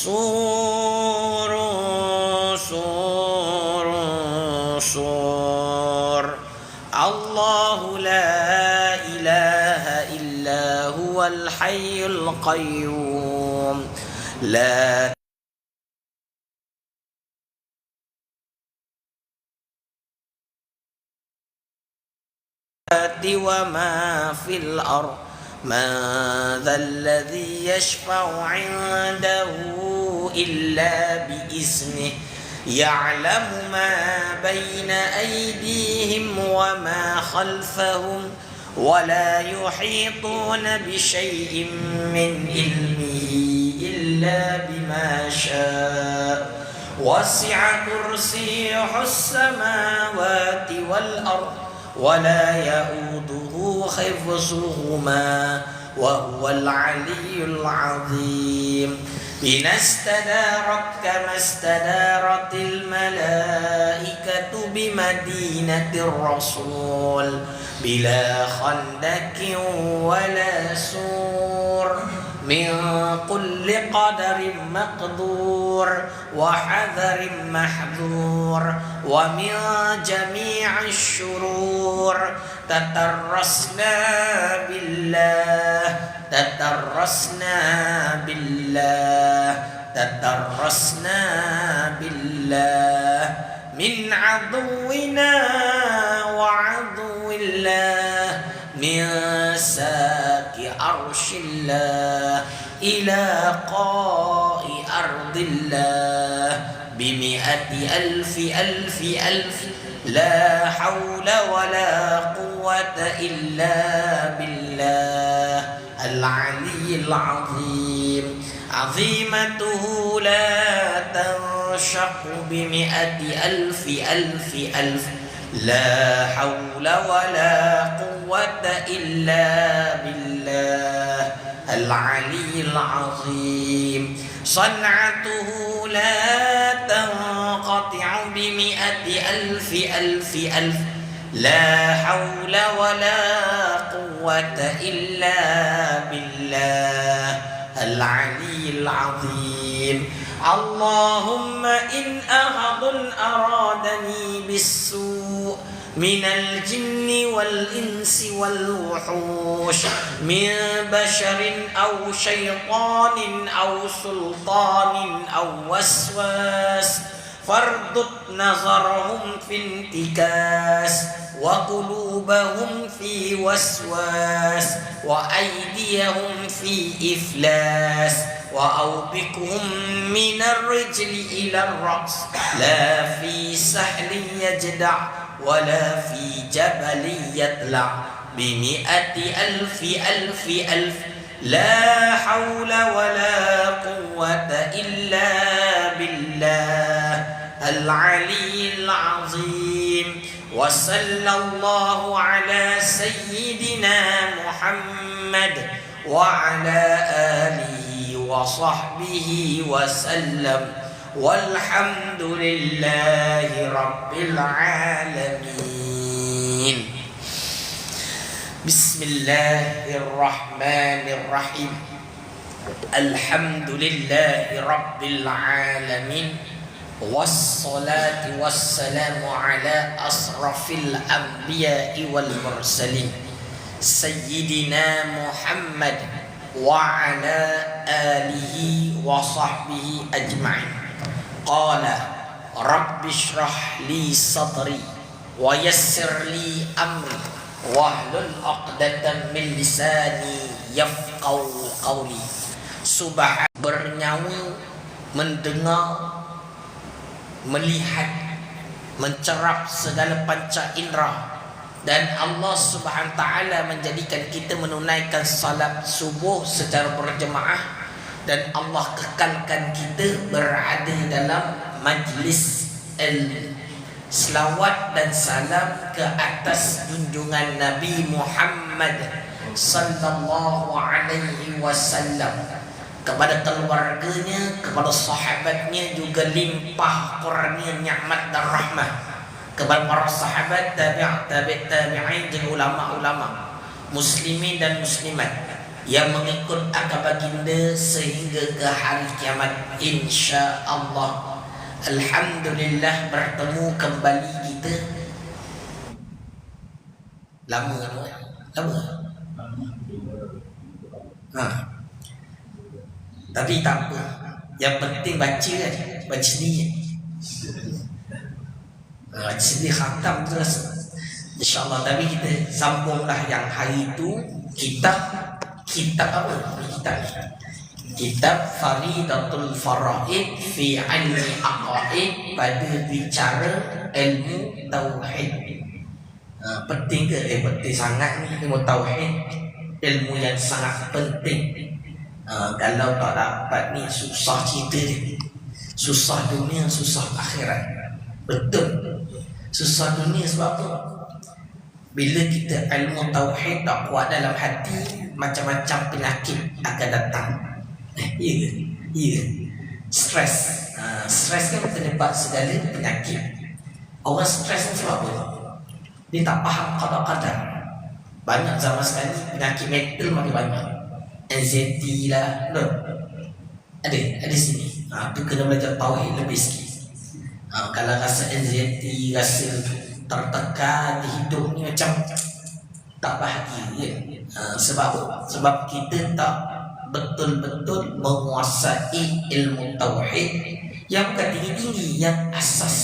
سور سور سور الله لا إله إلا هو الحي القيوم لا وما في الأرض من ذا الذي يشفع عنده إلا بإذنه يعلم ما بين أيديهم وما خلفهم ولا يحيطون بشيء من علمه إلا بما شاء وسع كرسيه السماوات والأرض ولا يؤوده حفظهما وهو العلي العظيم إن استدارت كما استدارت الملائكة بمدينة الرسول بلا خندق ولا سور من كل قدر مقدور وحذر محذور ومن جميع الشرور تترسنا بالله تترسنا بالله تترسنا بالله من عدونا وعدو الله من ساك عرش الله إلى قاء أرض الله بمئة ألف ألف ألف لا حول ولا قوة إلا بالله العلي العظيم عظيمته لا تنشق بمئة ألف ألف ألف لا حول ولا قوة إلا بالله العلي العظيم صنعته لا تنقطع بمئة ألف ألف ألف لا حول ولا قوة إلا بالله العلي العظيم اللهم إن أحد أرادني بالسوء من الجن والإنس والوحوش من بشر أو شيطان أو سلطان أو وسواس فاردد نظرهم في انتكاس وقلوبهم في وسواس وأيديهم في إفلاس وأوبكهم من الرجل إلى الرأس لا في سحل يجدع ولا في جبل يطلع بمئة ألف ألف ألف لا حول ولا قوة إلا بالله العلي العظيم وصلى الله على سيدنا محمد وعلى آله وصحبه وسلم والحمد لله رب العالمين بسم الله الرحمن الرحيم الحمد لله رب العالمين والصلاة والسلام على أشرف الأنبياء والمرسلين سيدنا محمد وعلى آله وصحبه أجمعين قال رب اشرح لي صدري ويسر لي أمري واحلل عقدة من لساني يفقهوا قولي subhan bernyawa mendengar melihat mencerap segala panca indera dan Allah Subhanahu taala menjadikan kita menunaikan salat subuh secara berjemaah dan Allah kekalkan kita berada dalam majlis ilmu. Selawat dan salam ke atas junjungan Nabi Muhammad sallallahu alaihi wasallam, kepada keluarganya, kepada sahabatnya, juga limpah kurnia nikmat dan rahmat kepada para sahabat, tabi'in dan ulama-ulama muslimin dan muslimat yang mengikut akal baginda sehingga ke hari kiamat, insya Allah. Alhamdulillah bertemu kembali kita. Lama kan? Tapi tak apa, yang penting baca kan, baca sendiri. Baca sendiri khatam terus, InsyaAllah. Tapi kita sambunglah yang hari itu. Kitab apa? Kitab Faridatul Faraid fi ilmi aqaid, pada bicara ilmu tauhid. Penting ke? Penting sangat ni ilmu tauhid, ilmu yang sangat penting. Kalau tak dapat ni susah cerita dia. Susah dunia, susah akhirat. Betul. Susah dunia sebab apa? Bila kita ilmu tauhid tak kuat dalam hati, macam-macam penyakit akan datang. Ya ke? Ya. Stres. Stres kan penyebab segala penyakit. Orang stres ni sebab apa? Dia tak faham qada-qadar. Banyak zaman sekarang penyakit mental makin banyak. Anxiety lah. Ada sini. Tu kena belajar tauhid lebih sikit. Kalau rasa anxiety, rasa tertekan di hidup ni macam tak bahagia, sebab kita tak betul-betul menguasai ilmu tauhid yang bukan tinggi-tinggi, yang asas.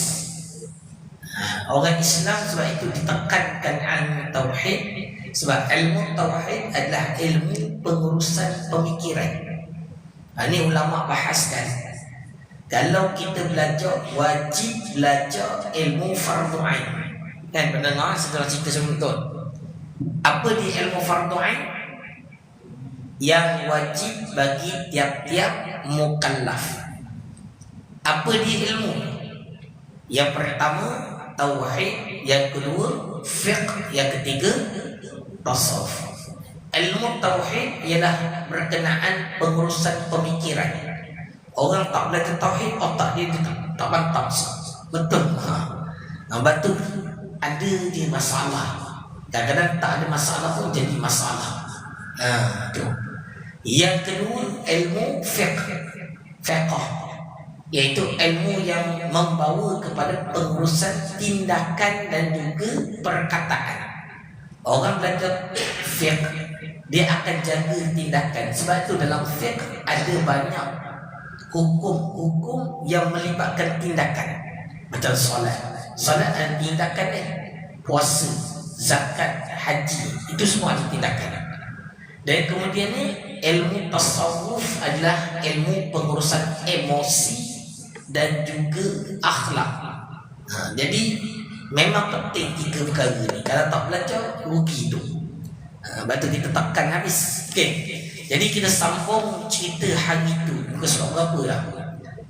Orang Islam sebab itu ditekankan ilmu tauhid, sebab ilmu tauhid adalah ilmu pengurusan pemikiran. Ini ulama bahaskan, kalau kita belajar, wajib belajar ilmu fardu ain. Kan pendengar setelah cerita sebelum tu, apa di ilmu fardu ain yang wajib bagi tiap-tiap mukallaf? Apa di ilmu? Yang pertama tauhid, yang kedua fiqh, yang ketiga tasawuf. Ilmu tauhid ialah berkenaan pengurusan pemikiran. Orang tak belajar tauhid, otak dia tak mantap. Betul. Betul. Ada dia masalah. Kadang-kadang tak ada masalah pun jadi masalah. Tu. Yang kedua ilmu fiqh, iaitu ilmu yang membawa kepada pengurusan tindakan dan juga perkataan. Orang belajar fiqh, dia akan jaga tindakan. Sebab itu dalam fiqh ada banyak hukum-hukum yang melibatkan tindakan. Macam solat ada tindakan ni. Puasa, zakat, haji, itu semua ada tindakan. Dan kemudian ni ilmu tasawuf adalah ilmu pengurusan emosi dan juga akhlak. Jadi memang penting tiga perkara ni. Kalau tak belajar, rugi tu. Batu ditetapkan habis. Okey. Jadi kita sambung cerita hari tu. Muka surat berapa lah?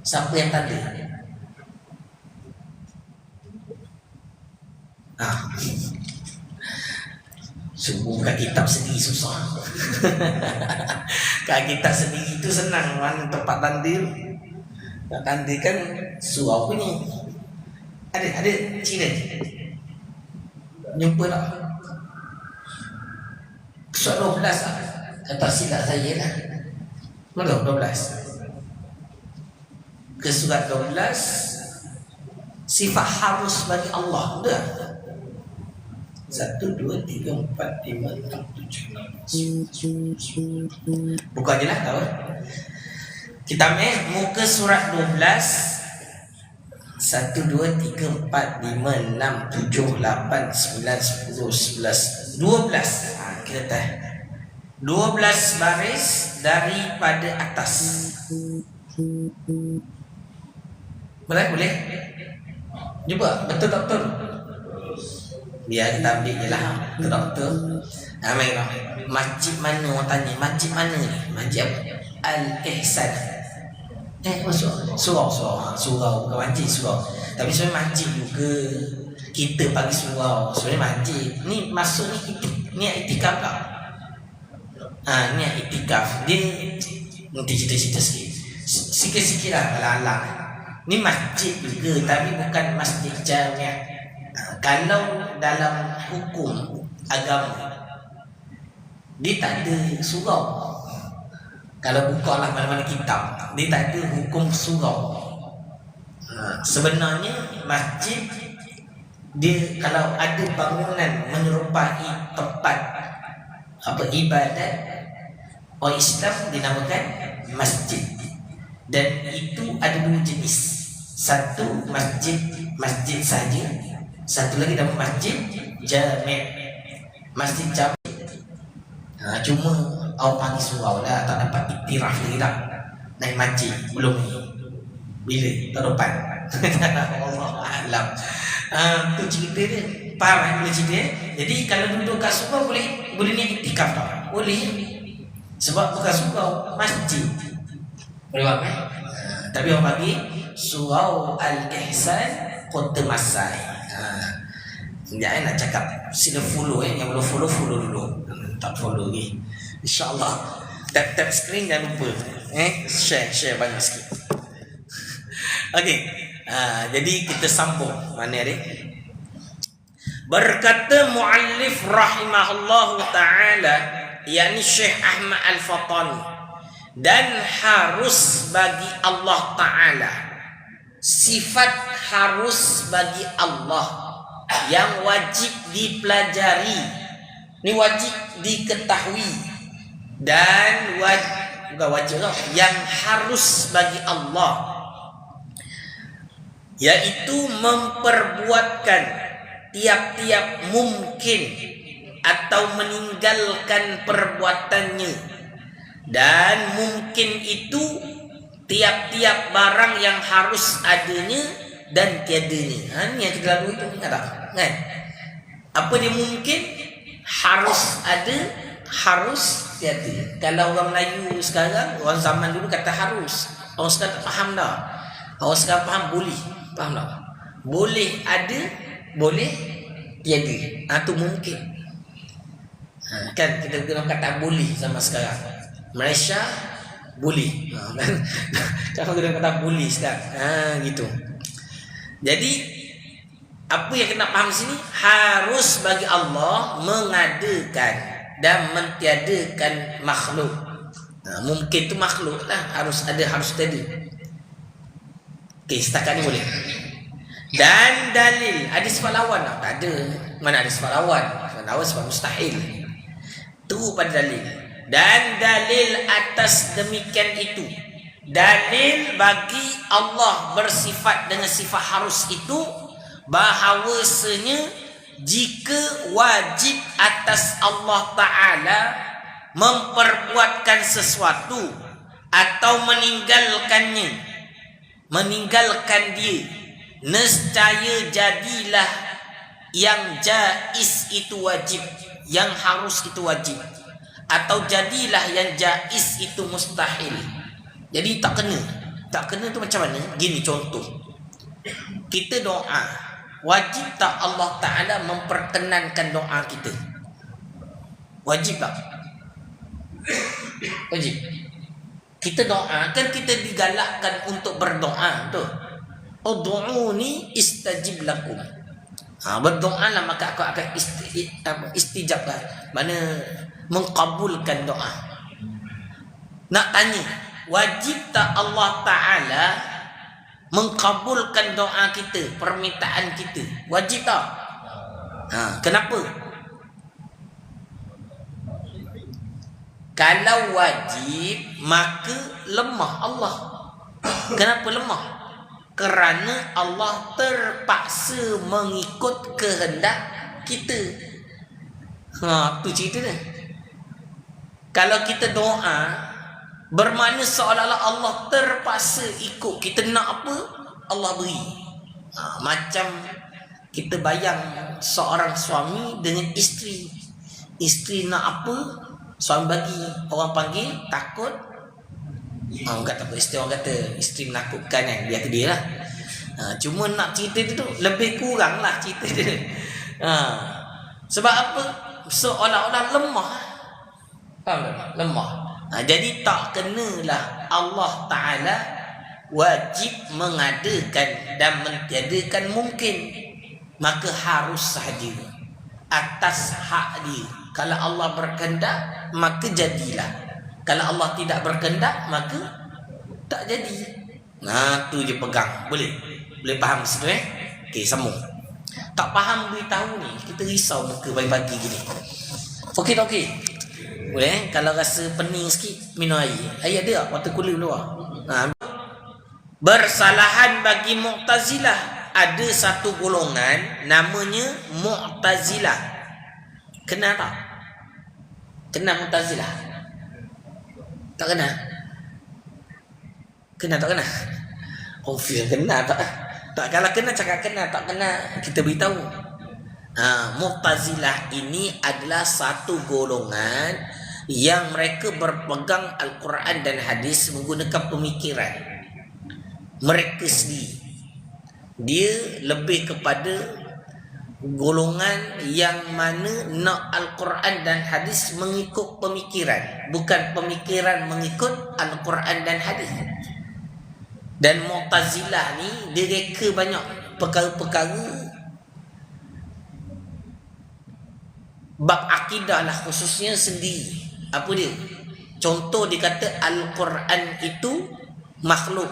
Siapa yang tanda? Sungguh bukan kitab sendiri susah. Kalau kitab sendiri itu senang, mana tempat tanda. Nak tanda kan surau apa ni? Ada Cina. Jumpa tak? Surat 12 lah. Kata silap saya lah. Mana 12? Ke surat 12, sifat harus bagi Allah. Dah 1, 2, 3, 4, 5, 6, 7, 8. Buka je lah tahu. Kita ambil muka surat 12. 1, 2, 3, 4, 5, 6, 7, 8, 9, 10, 11, 12. Kita tahu 12 baris daripada atas. Boleh? Cuba, betul tak betul? Biar kita ambil je lah. Betul tak betul? Masjid mana orang tanya? Masjid mana ni? Masjid apa? Al-Ihsan. Surau bukan masjid, surau. Tapi sebenarnya masjid juga. Kita panggil surau, sebenarnya masjid. Ni masuk ni iktikaf tak? Ni iktikaf. Dia nanti cerita-cerita sikit lah alang-alang. Ni masjid juga, tapi bukan masjid jamiah. Kalau dalam hukum agama, dia tak ada surau. Kalau buka lah mana-mana kitab, dia tak ada hukum surau. Sebenarnya masjid, dia kalau ada bangunan menyerupai tempat ibadat orang Islam, dinamakan masjid. Dan itu ada dua jenis. Satu masjid saja, satu lagi nama masjid jami'. Masjid jami', cuma orang panggil surau dah, tak dapat iktiraf lagi dah. Naik masjid belum ni. Bila? Tahun depan. Allah Alam. Tu cerita dia. Faham boleh cerita? Jadi kalau duduk kat surau boleh ni iktikaf tak? Boleh. Sebab bukan surau, masjid. Boleh faham tapi orang bagi surau Al-Ihsan Kota Masai. Jangan nak cakap sila follow yang belum follow dulu. Tak follow lagi. InsyaAllah tap screen jangan lupa. Share banyak sikit. Okey. Jadi kita sambung mana dia? Berkata muallif rahimahullahu taala, yakni Syekh Ahmad Al-Fatani, dan harus bagi Allah taala, sifat harus bagi Allah yang wajib dipelajari, ni wajib diketahui, dan bukan wajib lah, yang harus bagi Allah, yaitu memperbuatkan tiap-tiap mungkin atau meninggalkan perbuatannya. Dan mungkin itu tiap-tiap barang yang harus adanya dan tiadanya. Ni yang kita lalui tu, ingat tak? Kan? Apa dia mungkin? Harus ada, harus tiada. Kalau orang Melayu sekarang, orang zaman dulu kata harus, orang sekarang tak faham dah. Orang sekarang faham boleh. Faham tak? Boleh ada, boleh tiada. Tu mungkin. Kan kita guna kata boleh sama sekarang. Malaysia boleh. Kalau guna kata boleh sekarang. Gitu. Jadi apa yang kita faham sini, harus bagi Allah mengadakan dan mentiadakan makhluk. Mungkin tu makhluk lah, harus ada, harus tiada. Okey, setakat ni boleh. Dan dalil, ada sifat lawan tak? Tak ada. Mana ada sifat lawan? Sifat lawan sifat mustahil. Teruk pada dalil. Dan dalil atas demikian itu, dalil bagi Allah bersifat dengan sifat harus itu, bahawasanya jika wajib atas Allah Ta'ala memperbuatkan sesuatu atau meninggalkan dia, nescaya jadilah yang jaiz itu wajib, yang harus itu wajib, atau jadilah yang jaiz itu mustahil. Jadi tak kena tu macam mana? Gini contoh, kita doa, wajib tak Allah Ta'ala memperkenankan doa kita? Wajib tak? Wajib. Kita doa, kan kita digalakkan untuk berdoa tu. Ud'uni istajib lakum. Berdoalah maka aku akan istijab lah. Mana mengkabulkan doa. Nak tanya, wajib tak Allah Ta'ala mengkabulkan doa kita, permintaan kita? Wajib tak? Kenapa? Kalau wajib, maka lemah Allah. Kenapa lemah? Kerana Allah terpaksa mengikut kehendak kita. Tu cerita dia. Kalau kita doa, bermakna seolah-olah Allah terpaksa ikut. Kita nak apa, Allah beri. Macam kita bayang seorang suami dengan isteri. Isteri nak apa, suami bagi. Orang panggil takut. Orang kata apa, orang kata isteri menakutkan kan, dia tu dia lah. Cuma nak cerita tu lebih kurang lah cerita dia. Sebab apa? Seolah-olah lemah. Faham tak? Lemah. Jadi tak kenalah Allah Ta'ala wajib mengadakan dan mentiadakan mungkin. Maka harus sahaja atas hak dia. Kalau Allah berkehendak, maka jadilah. Kalau Allah tidak berkehendak, maka tak jadi. Nah, tu je pegang. Boleh? Boleh faham situ Okey, sambung. Tak faham beritahu ni, kita risau muka pagi-pagi gini. Okey tak okey? Boleh? Kalau rasa pening sikit, minum air. Air ada tak? Water cooler luar. Bersalahan bagi Mu'tazilah. Ada satu golongan namanya Mu'tazilah. Kenal tak? Kenal Mu'tazilah? Tak kenal? Kenal tak kenal? Oh, kenal tak? Tak, kalau kenal cakap kenal, tak kenal kita beritahu. Mu'tazilah ini adalah satu golongan yang mereka berpegang Al-Quran dan hadis menggunakan pemikiran mereka sendiri. Dia lebih kepada golongan yang mana nak Al-Quran dan hadis mengikut pemikiran, bukan pemikiran mengikut Al-Quran dan hadis. Dan Mu'tazilah ni dia reka banyak perkara-perkara bab akidah lah khususnya sendiri. Apa dia? Contoh dia kata Al-Quran itu makhluk.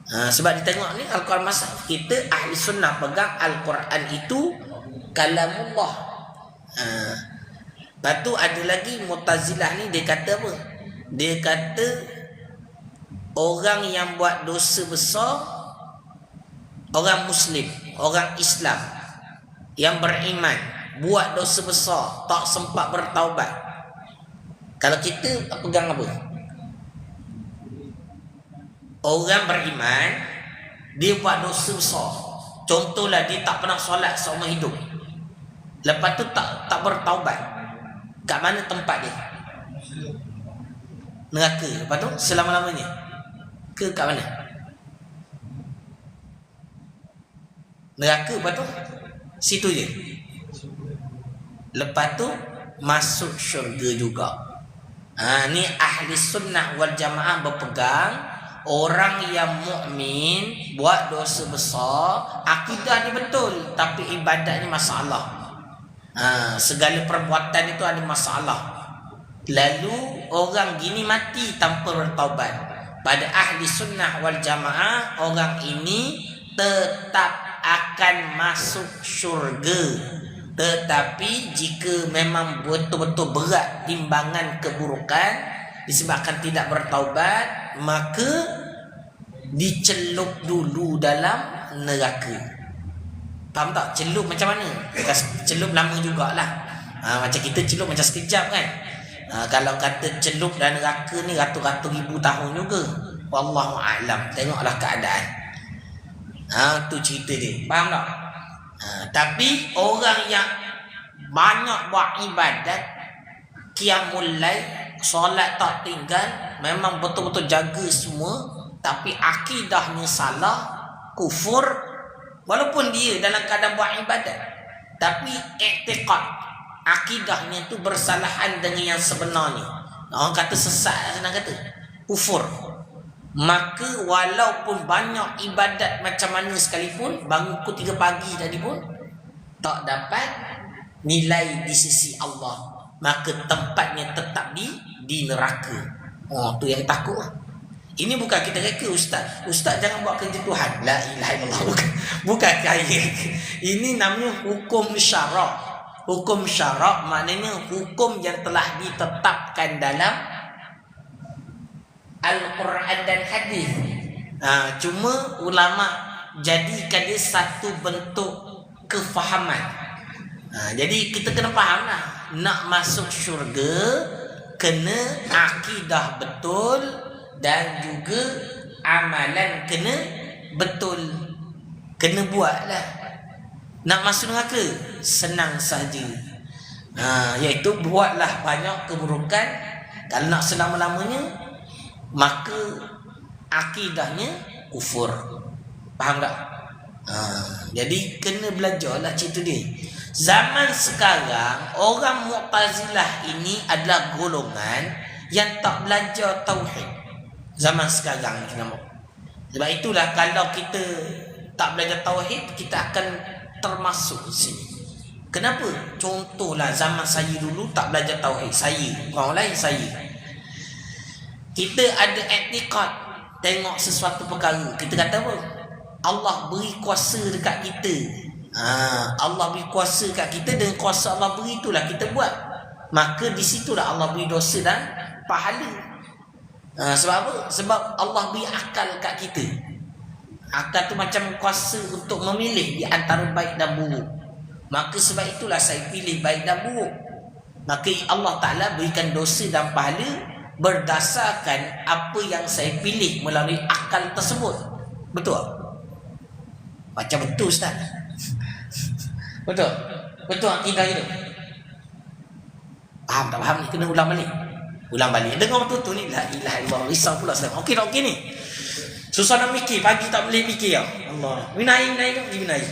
Sebab dia tengok ni Al-Quran masa kita ahli sunnah pegang Al-Quran itu kalamullah. Lepas tu ada lagi Mu'tazilah ni dia kata apa? Dia kata orang yang buat dosa besar, orang Muslim, orang Islam yang beriman buat dosa besar, tak sempat bertaubat. Kalau kita pegang apa? Orang beriman, dia buat dosa besar. Contohlah dia tak pernah solat seumur hidup. Lepas tu tak bertaubat. Kat mana tempat dia? Neraka. Lepas tu selama-lamanya ke kat mana? Neraka. Lepas tu situ je. Lepas tu masuk syurga juga. Ni ahli sunnah wal jamaah berpegang orang yang mukmin buat dosa besar, akidah dia betul tapi ibadatnya masalah. Segala perbuatan itu ada masalah. Lalu orang gini mati tanpa bertaubat. Pada ahli sunnah wal jamaah, orang ini tetap akan masuk syurga. Tetapi jika memang betul-betul berat timbangan keburukan disebabkan tidak bertaubat, maka dicelup dulu dalam neraka. Faham tak? Celup macam mana? Celup lama jugalah. Macam kita celup macam sekejap kan. Kalau kata celup dalam neraka ni ratus-ratus ribu tahun juga. Wallahu a'lam. Tengoklah keadaan. Tu cerita dia. Faham tak? Tapi orang yang banyak buat ibadat, qiyamul lail, solat tak tinggal, memang betul-betul jaga semua, tapi akidahnya salah, kufur, walaupun dia dalam keadaan buat ibadat, tapi i'tiqad, akidahnya tu bersalahan dengan yang sebenarnya. Orang kata sesat, senang kata kufur. Maka walaupun banyak ibadat macam mana sekalipun, bangun pukul 3 pagi tadi pun tak dapat nilai di sisi Allah, maka tempatnya tetap di neraka. Tu yang takut. Ini bukan kita reka ustaz. Ustaz jangan buat kerja Tuhan. La ilaha illallah. Bukan kaya. Ini namanya hukum syarak. Hukum syarak maknanya hukum yang telah ditetapkan dalam Al-Quran dan hadis. Cuma ulama jadikan dia satu bentuk kefahaman. Jadi kita kena faham lah. Nak masuk syurga kena akidah betul dan juga amalan kena betul. Kena buat lah. Nak masuk neraka senang saja. Iaitu buatlah banyak keburukan. Kalau nak selama-lamanya, maka akidahnya kufur. Faham tak? Jadi kena belajarlah cerita dia. Zaman sekarang orang Mu'tazilah ini adalah golongan yang tak belajar tauhid. Zaman sekarang ni nama. Sebab itulah kalau kita tak belajar tauhid, kita akan termasuk di sini. Kenapa? Contohlah zaman saya dulu tak belajar tauhid. Saya, orang lain saya. Kita ada etikad tengok sesuatu perkara. Kita kata apa? Allah beri kuasa dekat kita. Allah beri kuasa dekat kita, dengan kuasa Allah beri itulah kita buat. Maka di situlah Allah beri dosa dan pahala. Sebab apa? Sebab Allah beri akal kat kita. Akal tu macam kuasa untuk memilih di antara baik dan buruk. Maka sebab itulah saya pilih baik dan buruk. Maka Allah Ta'ala berikan dosa dan pahala berdasarkan apa yang saya pilih melalui akal tersebut. Betul? Macam betul Ustaz. Betul? Betul akidah itu? Faham tak faham ni? Kena ulang balik. Ulang balik. Dengar betul-betul ni. La ilaha illallah. Risau pula Ustaz. Okey tak okey ni? Susah nak mikir. Pagi tak boleh mikir ya. Allah. Minai kan? Minai.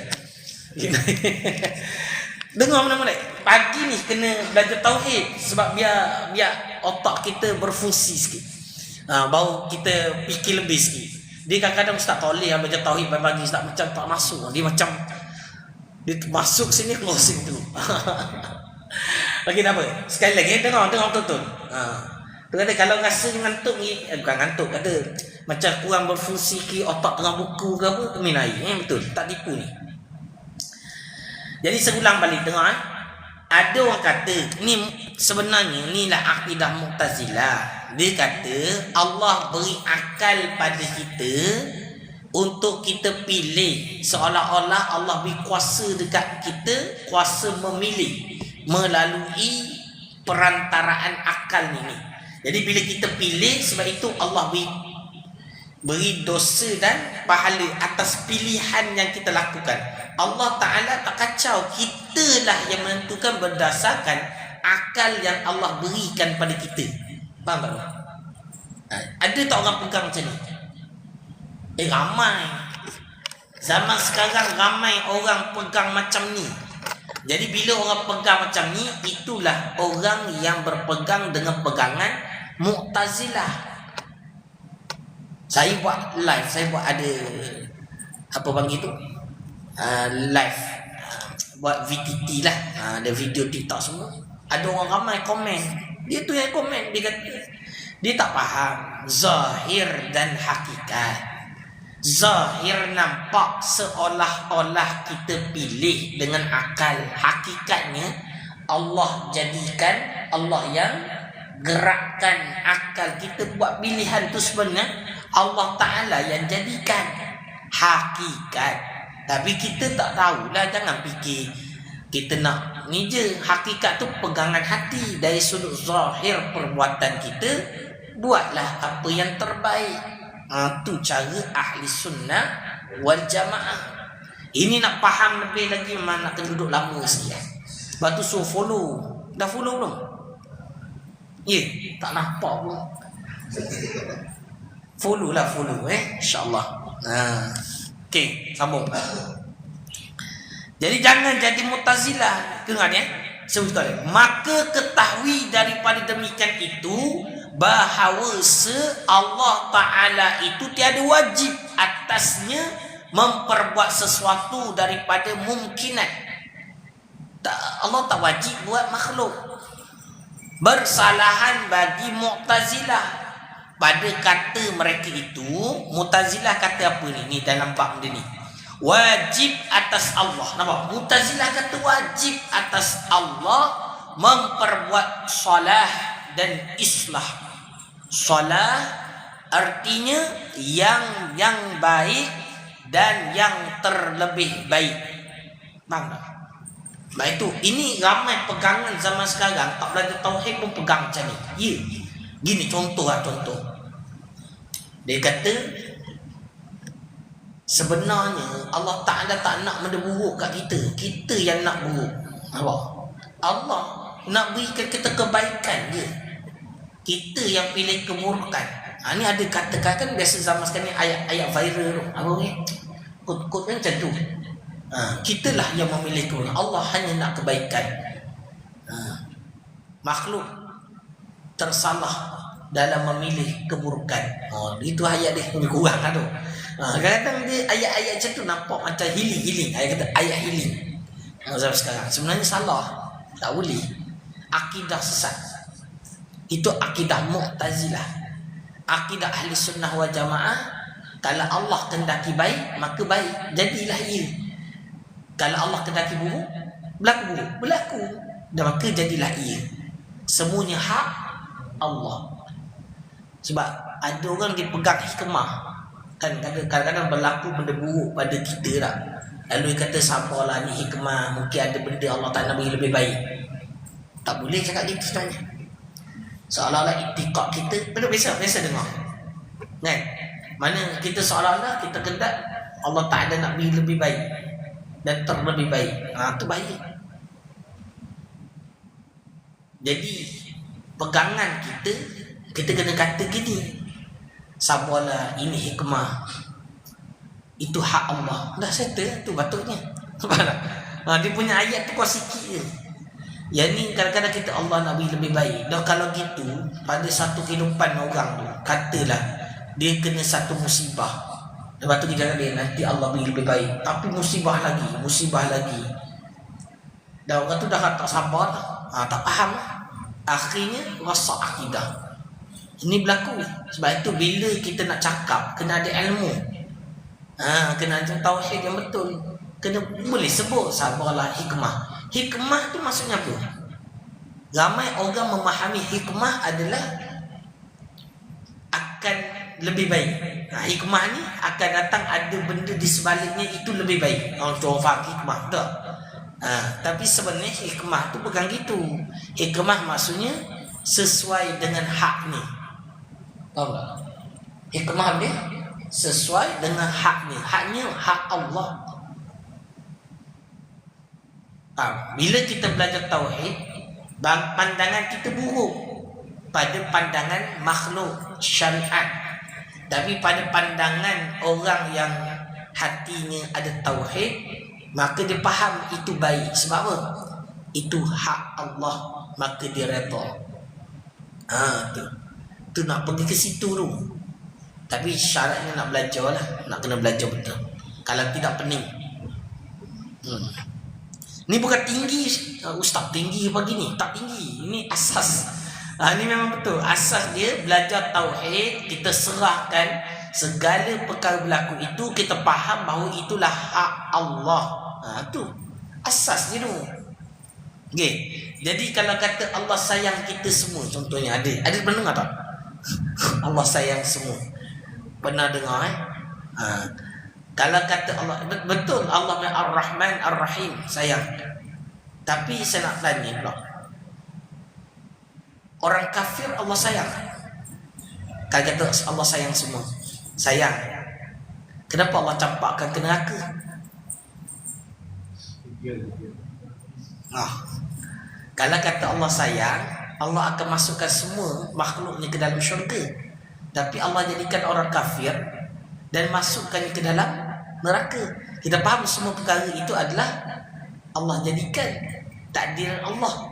Dengar mana-mana. Pagi ni kena belajar tauhid. Sebab biar otak kita berfungsi sikit. Baru kita fikir lebih sikit. Dia kadang-kadang Ustaz tak boleh belajar tauhid pagi-pagi. Ustaz macam tak masuk. Dia macam dia masuk sini keluar sini tu. Lagi tak apa. Sekali lagi dengar betul-betul. Dia kata kalau rasa ngantuk ni, bukan ngantuk, kata macam kurang berfungsi ke otak tengah buku ke apa, minai. Betul, tak tipu ni. Jadi sebulan balik dengar. Ada orang kata ni sebenarnya inilah akidah Mu'tazilah. Dia kata Allah beri akal pada kita untuk kita pilih, seolah-olah Allah beri kuasa dekat kita, kuasa memilih melalui perantaraan akal ni. Jadi bila kita pilih, sebab itu Allah beri dosa dan pahala atas pilihan yang kita lakukan. Allah Ta'ala tak kacau, kitalah yang menentukan berdasarkan akal yang Allah berikan pada kita. Faham tak? Ada tak orang pegang macam ni? Ramai. Zaman sekarang ramai orang pegang macam ni. Jadi bila orang pegang macam ni, itulah orang yang berpegang dengan pegangan Mu'tazilah. Saya buat live, saya buat ada apa panggil tu? Live, buat VTT lah, ada video TikTok semua. Ada orang ramai komen. Dia tu yang komen. Dia kata dia tak faham zahir dan hakikat. Zahir nampak seolah-olah kita pilih dengan akal. Hakikatnya Allah jadikan, Allah yang gerakkan akal kita buat pilihan tu, sebenarnya Allah Ta'ala yang jadikan hakikat. Tapi kita tak tahulah, jangan fikir kita nak ni je. Hakikat tu pegangan hati. Dari sudut zahir perbuatan kita, buatlah apa yang terbaik. Tu cara ahli sunnah wal jamaah. Ini nak faham lebih lagi memang nak kena duduk lama sikit. Lepas tu suruh follow. Dah follow belum? Ya, tak nampak pun. Follow lah, follow InsyaAllah. Okey, sambung. Jadi jangan jadi Mu'tazilah. Dengar ni maka ketahui daripada demikian itu bahawa Allah Ta'ala itu tiada wajib atasnya memperbuat sesuatu daripada mumkinat. Allah tak wajib buat makhluk. Bersalahan bagi Mu'tazilah. Pada kata mereka itu, Mu'tazilah kata apa ni? Ni dalam bab dia ni. Wajib atas Allah. Nampak? Mu'tazilah kata wajib atas Allah memperbuat salah dan islah. Salah artinya yang baik dan yang terlebih baik. Faham tak? Baik tu, ini ramai pegangan zaman sekarang tak belajar tauhid pun pegang macam ni. Ya. Gini contoh. Dia kata sebenarnya Allah Ta'ala tak nak benda buruk kat kita. Kita yang nak buruk. Allah nak berikan kita kebaikan je. Kita yang pilih keburukan. Ni ada kata-kata kan biasa zaman sekarang ni ayat-ayat viral tu. Apa ni? Kod-kod kan macam tu. Kitalah yang memilih keburukan. Allah hanya nak kebaikan. Makhluk tersalah dalam memilih keburukan. Itu ayat dia lebih kurang lah tu. Kadang-kadang dia ayat-ayat macam tu nampak macam healing. Ayat kata ayat healing. mazhab sekarang. Sebenarnya salah. Tak boleh. Akidah sesat. Itu akidah Mu'tazilah. Akidah Ahli Sunnah wal Jamaah, kalau Allah kehendaki baik, maka baik. Jadilah ia. Kalau Allah kehendaki buruk, berlaku buruk. Berlaku. Dan maka jadilah ia. Semuanya hak Allah. Sebab ada orang dia pegang hikmah. Kan kadang-kadang berlaku benda buruk pada kita lah. Lalu dia kata sabarlah, ni hikmah, mungkin ada benda Allah Ta'ala bagi lebih baik. Tak boleh cakap gitu sebenarnya. Seolah-olah itikad kita, biasa dengar kan? Mana kita seolah-olah kita kendak Allah Ta'ala nak bagi lebih baik dan terlebih baik. Itu baik. Jadi pegangan kita kena kata gini, sabarlah, ini hikmah, itu hak Allah. Dah settle tu patutnya. Dia punya ayat tu kau sikit je. Yang ni kadang-kadang kita Allah nak bagi lebih baik. Dan kalau gitu, pada satu kehidupan orang tu, katalah dia kena satu musibah, lepas tu kita cakap dia nanti Allah bagi lebih baik, tapi musibah lagi. Dan orang tu dah tak sabar lah. Tak faham lah. Akhirnya rosak akidah. Ini berlaku. Sebab itu bila kita nak cakap, kena ada ilmu. Kena ada tauhid yang betul. Kena boleh sebut sabarlah, hikmah. Hikmah tu maksudnya apa? Ramai orang memahami hikmah adalah akan lebih baik. Hikmah ni akan datang ada benda di sebaliknya itu lebih baik. Orang faham hikmah tak? Tapi sebenarnya hikmah tu bukan gitu. Hikmah maksudnya sesuai dengan hak ni. Tahu tak? Hikmah dia sesuai dengan hak ni. Haknya hak Allah. Bila kita belajar tauhid, pandangan kita buruk pada pandangan makhluk syariat. Tapi pada pandangan orang yang hatinya ada tauhid, maka dia faham itu baik. Sebab apa? Itu hak Allah, maka dia redha. Tu nak pergi ke situ tu. Tapi syaratnya nak belajar lah. Nak kena belajar betul. Kalau tidak pening. Ni bukan tinggi, ustaz tinggi pagi ni. Tak tinggi. Ini asas. Ini memang betul. Asas dia belajar tauhid. Kita serahkan segala perkara berlaku itu. Kita faham bahawa itulah hak Allah. Tu asas dia tu. Okay. Jadi kalau kata Allah sayang kita semua, contohnya ada pernah dengar tak? Allah sayang semua. Pernah dengar Kalau kata Allah, betul Allah Ar-Rahman Ar-Rahim, sayang. Tapi saya nak tanya pula, orang kafir Allah sayang? Kalau kata Allah sayang semua, sayang, kenapa Allah campakkan ke neraka? Kalau kata Allah sayang, Allah akan masukkan semua makhluknya ke dalam syurga. Tapi Allah jadikan orang kafir dan masukkan ke dalam neraka. Kita faham semua perkara itu adalah Allah jadikan takdir Allah.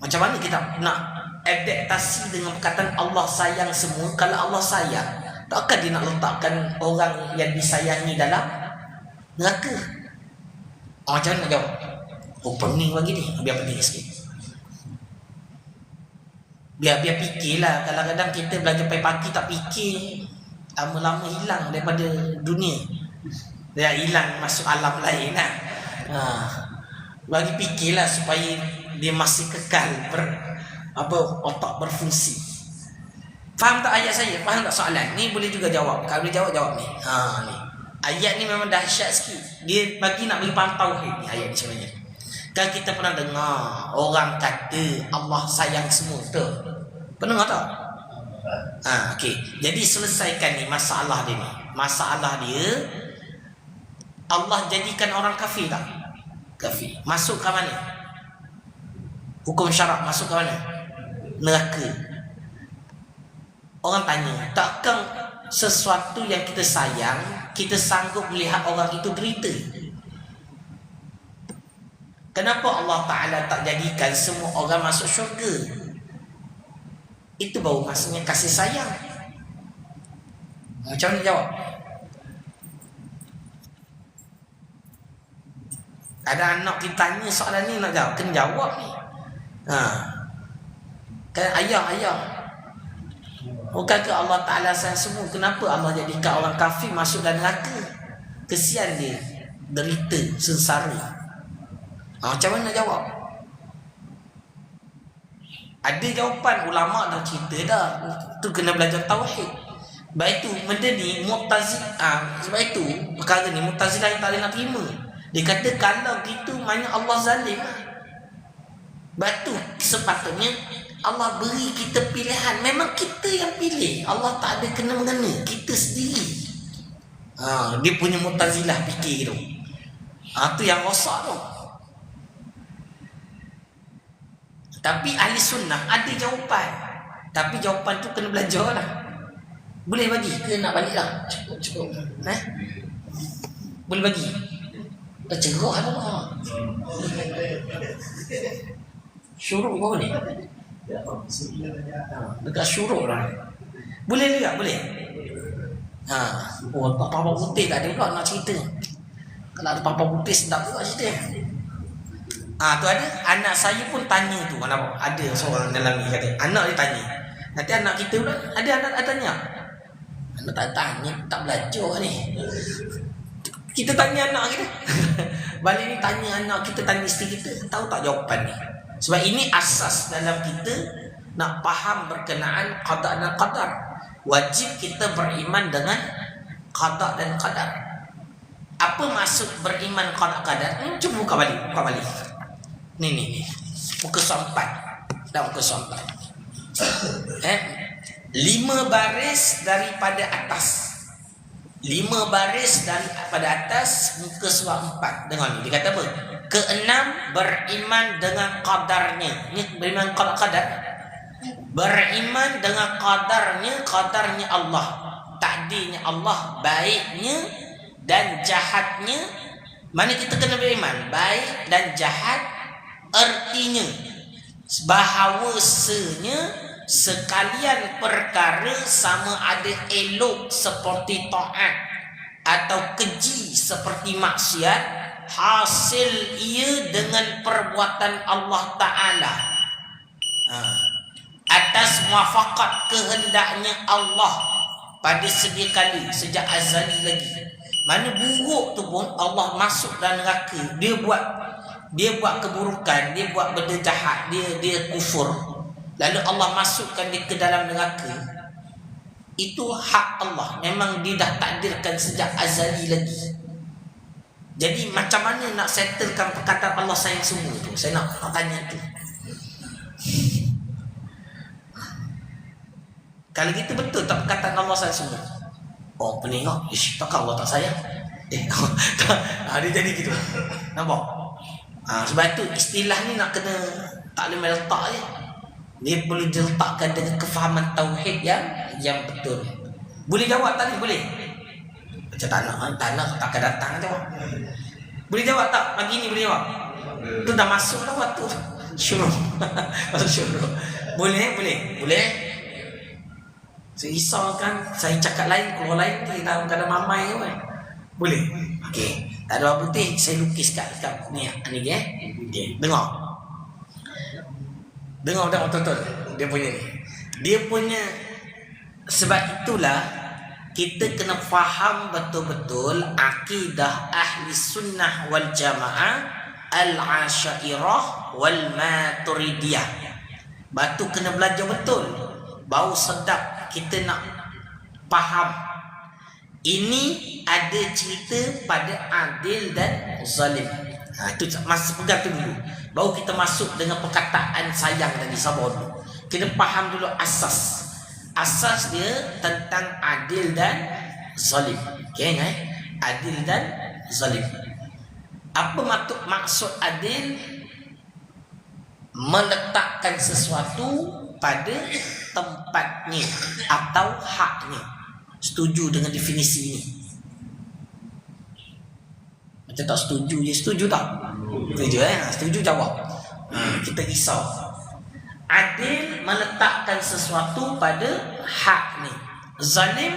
Macam mana kita nak adaptasi dengan perkataan Allah sayang semua? Kalau Allah sayang, takkan dia nak letakkan orang yang disayangi dalam neraka? Macam mana nak jawab? Pening bagi ni. Biar pening sikit. Biar fikirlah. Kadang-kadang kita belajar pagi tak fikir, lama-lama hilang daripada dunia. Dia hilang masuk alam lain lah. Bagi fikirlah supaya dia masih kekal otak berfungsi. Faham tak ayat saya? Faham tak soalan? Ni boleh juga jawab. Kalau boleh jawab ni. Ni. Ayat ni memang dahsyat sikit. Dia bagi nak bagi faham tauhid ni ayat ni sebenarnya. Kan kita pernah dengar orang kata Allah sayang semua tu. Pernah tak? Okey. Jadi selesaikan ni masalah dia ni. Masalah dia, Allah jadikan orang kafir tak? Kafir. Masuk ke mana? Hukum syarak masuk ke mana? Neraka. Orang tanya, takkan sesuatu yang kita sayang, kita sanggup melihat orang itu derita? Kenapa Allah Ta'ala tak jadikan semua orang masuk syurga? Itu baru maksudnya kasih sayang. Macam mana jawab? Ada anak kita tanya soalan ni nak jawab, kena jawab ni. Kan ayah. Bukankah Allah Ta'ala sayang semua? Kenapa Allah jadikan orang kafir masuk dalam neraka? Kesian dia, derita, sengsara. Macam mana nak jawab? Ada jawapan, ulama dah cerita dah. Tu kena belajar tauhid. Sebab itu benda ni Mu'tazilah. Sebab itu perkara ni Mu'tazilah yang tak boleh nak terima. Dia kata kalau gitu maknanya Allah zalim. Sebab tu sepatutnya Allah beri kita pilihan. Memang kita yang pilih. Allah tak ada kena-mengena, kita sendiri. Dia punya Mu'tazilah fikir tu. Tu yang rosak tu. Tapi ahli sunnah ada jawapan. Tapi jawapan tu kena belajar lah. Boleh bagi ke nak balik lah? Cukup. Boleh bagi? Cerah lah. Syuruk kau ni? Dekat syuruk lah. Boleh juga? Boleh? Papa putih tak ada pula nak cerita. Kalau ada papa putih sedap juga cerita. Tu ada. Anak saya pun tanya tu. Ada seorang dalam ni kata. Anak dia tanya. Nanti anak kita pula. Ada anak tanya. Anak tak tanya. Tak belajar ni. Kita tanya anak kita. Balik ni tanya anak kita, tanya isteri kita. Tahu tak jawapan ni? Sebab ini asas dalam kita nak faham berkenaan qada dan qadar. Wajib kita beriman dengan qada dan qadar. Apa maksud beriman qada qadar? Cuba buka balik. Ni. Muka sampai. Dah muka sampai. 5 baris daripada atas. 5 baris daripada atas muka surah 4. Dengar ni, dia kata apa? Keenam, beriman dengan qadarnya. Ni beriman qadar. Beriman dengan qadarnya Allah. Takdirnya Allah, baiknya dan jahatnya. Mana kita kena beriman? Baik dan jahat. Artinya bahawasanya sekalian perkara sama ada elok seperti taat atau keji seperti maksiat, hasil ia dengan perbuatan Allah Ta'ala atas muafakat kehendaknya Allah pada sedia kali, sejak azali lagi. Mana buruk tu pun Allah masuk dalam neraka. Dia buat keburukan, dia buat benda jahat, dia kufur, lalu Allah masukkan dia ke dalam neraka. Itu hak Allah. Memang dia dah takdirkan sejak azali lagi. Jadi macam mana nak settlekan perkataan Allah sayang semua tu? Saya nak tanya tu. Kalau gitu betul tak perkataan Allah sayang semua? Penengok, takkan Allah tak sayang? Dia jadi gitu. Nampak? Sebab tu istilah ni nak kena tak boleh meletak je. Dia boleh diletakkan dengan kefahaman tauhid yang betul. Boleh jawab tak ni? Boleh? Macam tak nak takkan datang jawab. Boleh jawab tak? Pagi ni boleh jawab? Tu dah masuk dah waktu syuruk. Masuk syuruk. Boleh? Saya risau kan, saya cakap lain, keluar lain dia dalam keadaan mamai tu kan. Boleh? Okey. Tak ada warna putih, saya lukis kat ni okay. Dengar betul-betul dia punya ni. Dia punya. Sebab itulah kita kena faham betul-betul akidah ahli sunnah wal jamaah al-asyairah wal maturidiyah. Batu kena belajar betul. Bau sedap kita nak faham. Ini ada cerita pada adil dan zalim. Itu masa pegang tu dulu. Baru kita masuk dengan perkataan sayang tadi, sabar dulu. Kita faham dulu asas. Asas dia tentang adil dan zalim. Okey kan? Adil dan zalim. Apa maksud adil? Meletakkan sesuatu pada tempatnya atau haknya. Setuju dengan definisi ini? Macam tak setuju je. Setuju tak? Setuju Setuju jawab. Kita risau. Adil meletakkan sesuatu pada hak ni. Zalim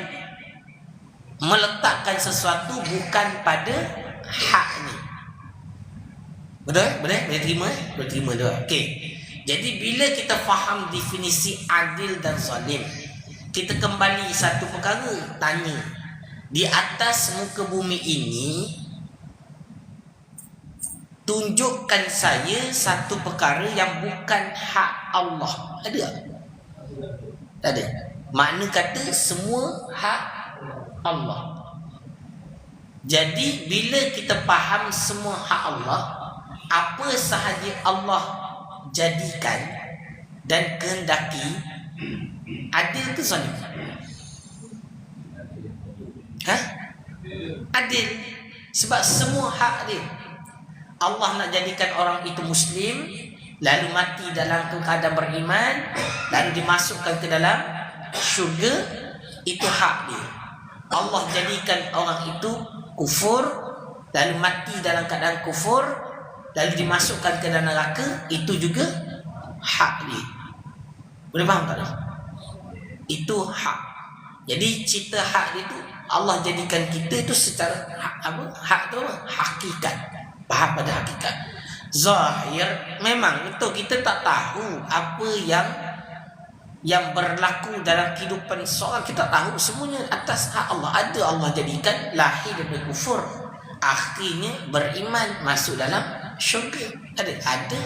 meletakkan sesuatu bukan pada hak ni. Betul? Boleh terima? Boleh terima tu. Okey. Jadi bila kita faham definisi adil dan zalim, kita kembali satu perkara, tanya. Di atas muka bumi ini, tunjukkan saya satu perkara yang bukan hak Allah. Ada tak? Tak ada. Makna kata semua hak Allah. Jadi bila kita faham semua hak Allah, apa sahaja Allah jadikan dan kehendaki, adil ke zalim? Adil. Sebab semua hak dia. Allah nak jadikan orang itu Muslim, lalu mati dalam keadaan beriman, lalu dimasukkan ke dalam syurga, itu hak dia. Allah jadikan orang itu kufur, lalu mati dalam keadaan kufur, lalu dimasukkan ke dalam neraka, itu juga hak dia. Boleh faham tak? Itu hak. Jadi cerita hak dia tu, Allah jadikan kita itu secara hak tu hakikat. Faham pada hakikat. Zahir memang betul kita tak tahu apa yang berlaku dalam kehidupan seorang. Kita tahu semuanya atas hak Allah. Ada Allah jadikan lahir daripada kufur, akhirnya beriman masuk dalam syurga. Ada.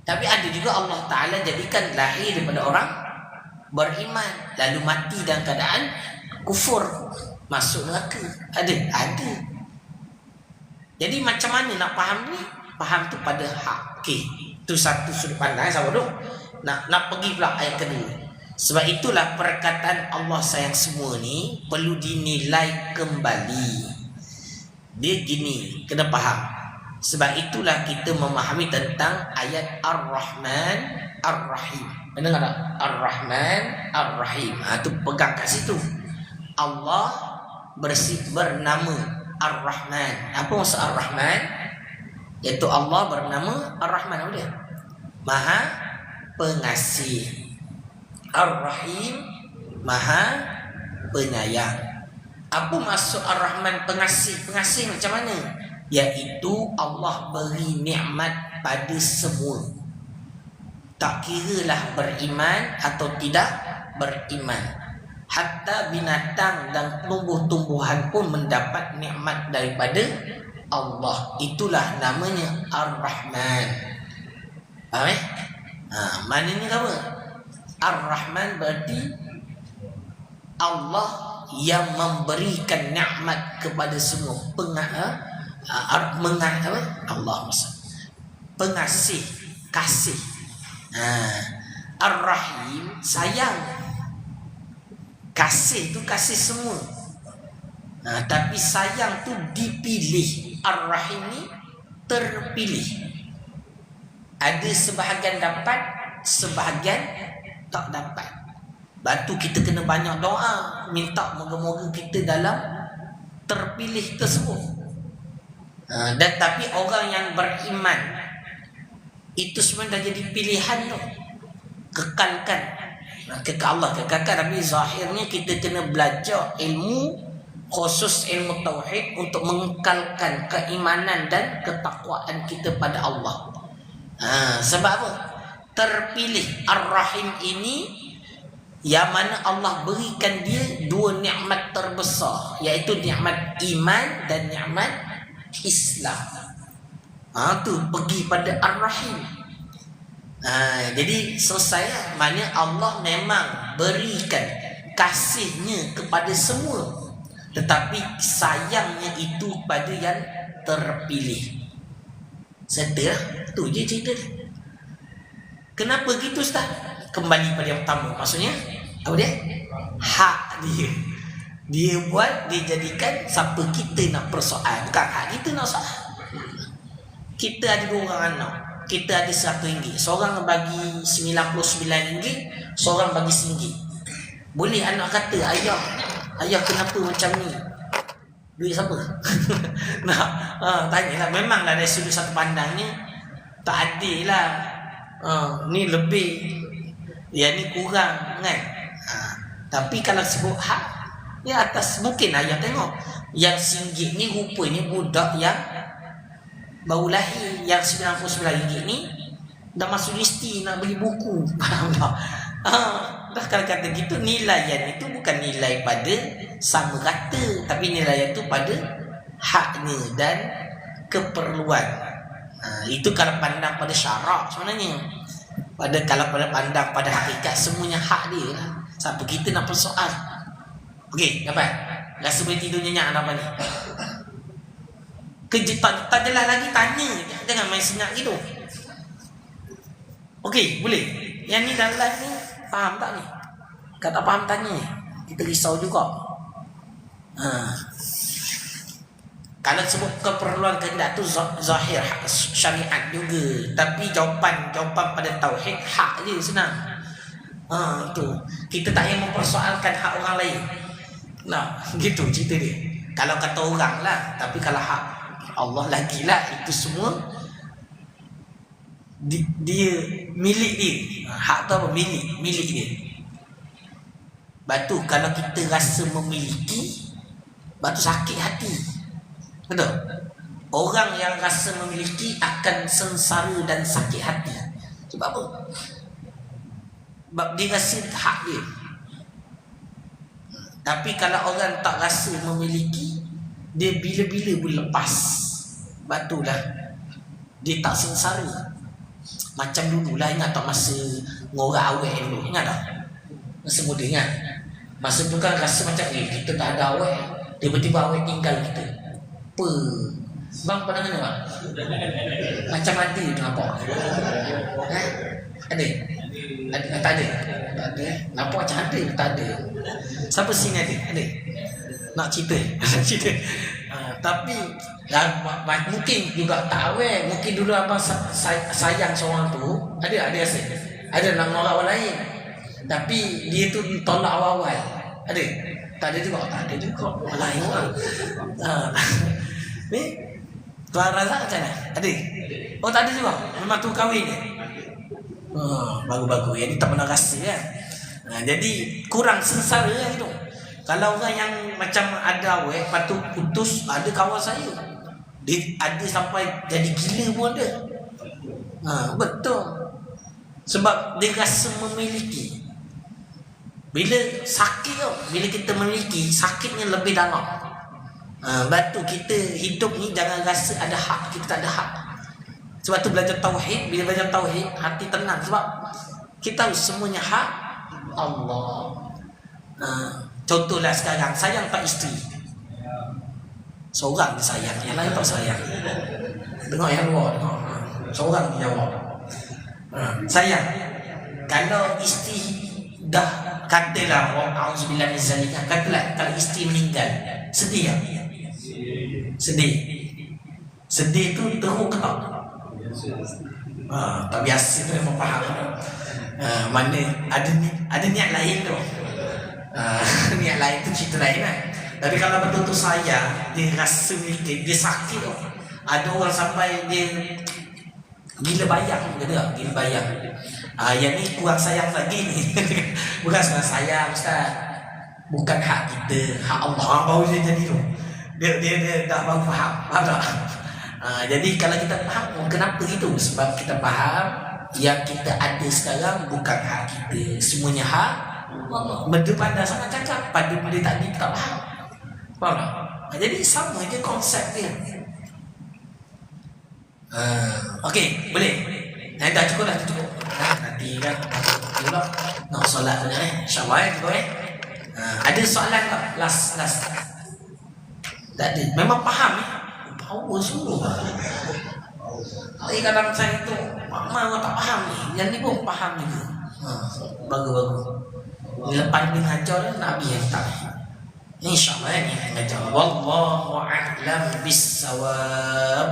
Tapi ada juga Allah Ta'ala jadikan lahir daripada orang beriman, lalu mati dalam keadaan kufur, masuk neraka. Ada. Jadi macam mana nak faham ni? Faham tu pada hak. Okey, itu satu sudut pandang. Sabar dulu. Nak pergi pula ayat kedua. Sebab itulah perkataan Allah sayang semua ni perlu dinilai kembali. Dia gini, kena faham. Sebab itulah kita memahami tentang ayat Ar-Rahman Ar-Rahim. Dengar tak? Ar-Rahman Ar-Rahim. Tu pegang kat situ. Allah bernama Ar-Rahman. Apa maksud Ar-Rahman? Iaitu Allah bernama Ar-Rahman. Apa dia? Maha Pengasih. Ar-Rahim, Maha Penyayang. Apa maksud Ar-Rahman pengasih? Pengasih macam mana? Iaitu Allah beri nikmat pada semua, tak kiralah beriman atau tidak beriman. Hatta binatang dan tumbuh-tumbuhan pun mendapat nikmat daripada Allah. Itulah namanya Ar-Rahman. Faham? Maknanya apa? Ar-Rahman berarti Allah yang memberikan nikmat kepada semua. Allah pengasih, kasih. Ar-Rahim sayang. Kasih tu kasih semua. Tapi sayang tu dipilih. Ar-Rahim ni terpilih. Ada sebahagian dapat, sebahagian tak dapat. Batu kita kena banyak doa, minta moga-moga kita dalam terpilih tersebut. Dan tapi orang yang beriman itu sebenarnya dah jadi pilihan tu. Kekalkan. Kekal Allah kekalkan. Tapi zahirnya kita kena belajar ilmu, khusus ilmu tauhid, untuk mengekalkan keimanan dan ketakwaan kita pada Allah. Sebab apa? Terpilih. Ar-Rahim ini yang mana Allah berikan dia dua nikmat terbesar, iaitu nikmat iman dan nikmat Islam. Tu pergi pada Ar-Rahim. Jadi selesai. Maknanya Allah memang berikan kasihnya kepada semua, tetapi sayangnya itu pada yang terpilih. Sedar. Tu je cerita. Kenapa gitu Ustaz? Kembali pada yang pertama. Maksudnya apa dia? Hak dia. Dia buat, dia jadikan siapa kita nak persoal. Bukan hak kita nak soal. Kita ada dua orang anak, kita ada RM100. Seorang bagi RM99, seorang bagi RM1. Boleh anak kata, ayah kenapa macam ni? Duit siapa? Tanyalah. Memanglah dari sudut satu pandangnya tak adil lah. Ni lebih, yang ni kurang kan. Tapi kalau sebut hak, ya atas mungkin ayah tengok yang RM1 ni rupanya budak yang baru lahir yang RM99 ni dah masuk universiti nak beli buku. Faham tak? Dah kalau kata gitu, nilaian itu bukan nilai pada sama rata, tapi nilaian itu pada haknya dan keperluan. Itu kalau pandang pada syarak sebenarnya. Kalau pada pandang pada hakikat, semuanya hak dia lah. Siapa kita nak persoal? Okey, dapat? Rasa boleh tidur nyenyak apa ni? Kerja tak jelas lagi, tanya. Jangan main senyap gitu. Okey, boleh. Yang ni dalam ni faham tak ni? Kalau tak faham tanya. Kita risau juga. Kalau sebut keperluan kehendak tu zahir syariat juga, tapi jawapan pada tauhid hak je, senang. Tu kita tak payah mempersoalkan hak orang lain. Nah, gitu cerita dia. Kalau kata orang lah, tapi kalau hak Allah lagi lah, itu semua dia milik dia. Hak tu apa? Milik dia. Batu kalau kita rasa memiliki, batu sakit hati. Betul? Orang yang rasa memiliki akan sengsara dan sakit hati. Sebab apa? Sebab dia rasa hak dia. Tapi kalau orang tak rasa memiliki, dia bila-bila boleh lepas. Batulah dia tak sengsara. Macam dululah, ingat tak masa ngorak awet dulu? Ingat tak? Masa muda ingat? Masa tu kan rasa macam kita tak ada awet, tiba-tiba awet tinggal kita. Apa? Bang pernah kena bang? Macam ada tu nampak? Ada? Tak ada? Tak ada. Nampak macam ada? Tak ada. Siapa sini ada? Ada? Nak cerita? Cerita. Tapi mungkin juga tak awet. Mungkin dulu abang sayang seorang tu. Ada rasa? Ada nak ngorak orang lain, tapi dia tu tolak awal-awal. Ada? Tak ada juga. Tak ada juga. Lain orang. Ni Tuan Razak macam mana? Ada? Oh tak ada juga? Memang tu kahwin je? Bagus-bagus. Jadi tak pernah rasa kan? Jadi kurang sengsara lah gitu. Kalau orang yang macam ada awet, lepas tu putus, ada kawan saya, dia ada sampai jadi gila pun ada. Betul. Sebab dia rasa memiliki. Bila sakit tau, bila kita memiliki, sakitnya lebih dalam. Batu kita hidup ni jangan rasa ada hak, kita tak ada hak. Sebab tu belajar tauhid, bila belajar tauhid hati tenang, sebab kita tahu semuanya hak Allah. Contohlah sekarang, sayang tak isteri, seorang dia sayang, yang lain tak sayang. Tengok yang luar, tengok. Seorang dia jawab. Sayang. Kalau isteri dah katalah, auzubillah min zalika, katalah kalau isteri meninggal, sedih tak? Sedih tu teruk ke tak? Tak biasa tu memang faham. Mana ada niat lain tu. Niat lain tu cerita lain kan. Tapi kalau betul-betul sayang, dia rasa dia sakit tu. Ada orang sampai dia gila bayang, gila bayang. Yang ni kurang sayang lagi ni. Bukan sebenarnya sayang Ustaz, bukan hak kita, hak Allah. Baru dia jadi tu. Dia dah baru faham. Faham tak? Jadi kalau kita faham kenapa gitu, sebab kita faham yang kita ada sekarang bukan hak kita, semuanya hak Allah. Benda pandai sangat cakap, pada benda tadi tak faham. Faham tak? Jadi sama je konsep dia. Okey, boleh. Dah cukup dah, cukup. Nanti kan pula nak solat tu InsyaAllah cukup ada soalan tak? Last. Tak ada. Memang faham power sungguh. Tapi kadang saya tu Mama tak faham ni, yang ni pun faham juga. Bagus. Lepas ni ngajar Nabi yang tak. InsyaAllah ni ngajar. Wallahu a'lam bis-shawab.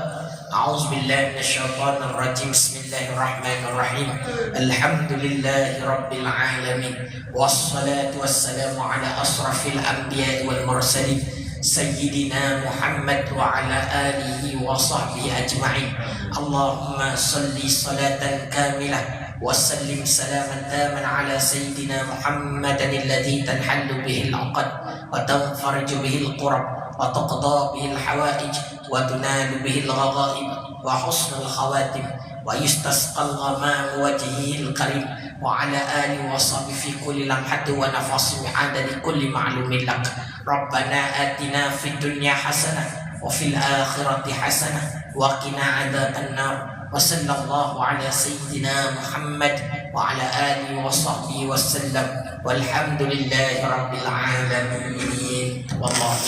أعوذ بالله من الشيطان الرجيم بسم الله الرحمن الرحيم الحمد لله رب العالمين والصلاة والسلام على أشرف الأنبياء والمرسلين سيدنا محمد وعلى آله وصحبه أجمعين اللهم صل صلاة كاملة وسلم سلاما تاما على سيدنا محمد الذي تنحل به العقد وتنفرج به القرب وتقضى به الحوائج وتنال به الغغائب وحسن الخواتم ويستسقى الغمام وجهه الكريم وعلى آله وصحبه في كل لمحة ونفس بعدد كل معلوم لك. ربنا آتنا في الدنيا حسنة وفي الآخرة حسنة وقنا عذاب النار. وصلى الله على سيدنا محمد وعلى آله وصحبه وسلم والحمد لله رب العالمين والله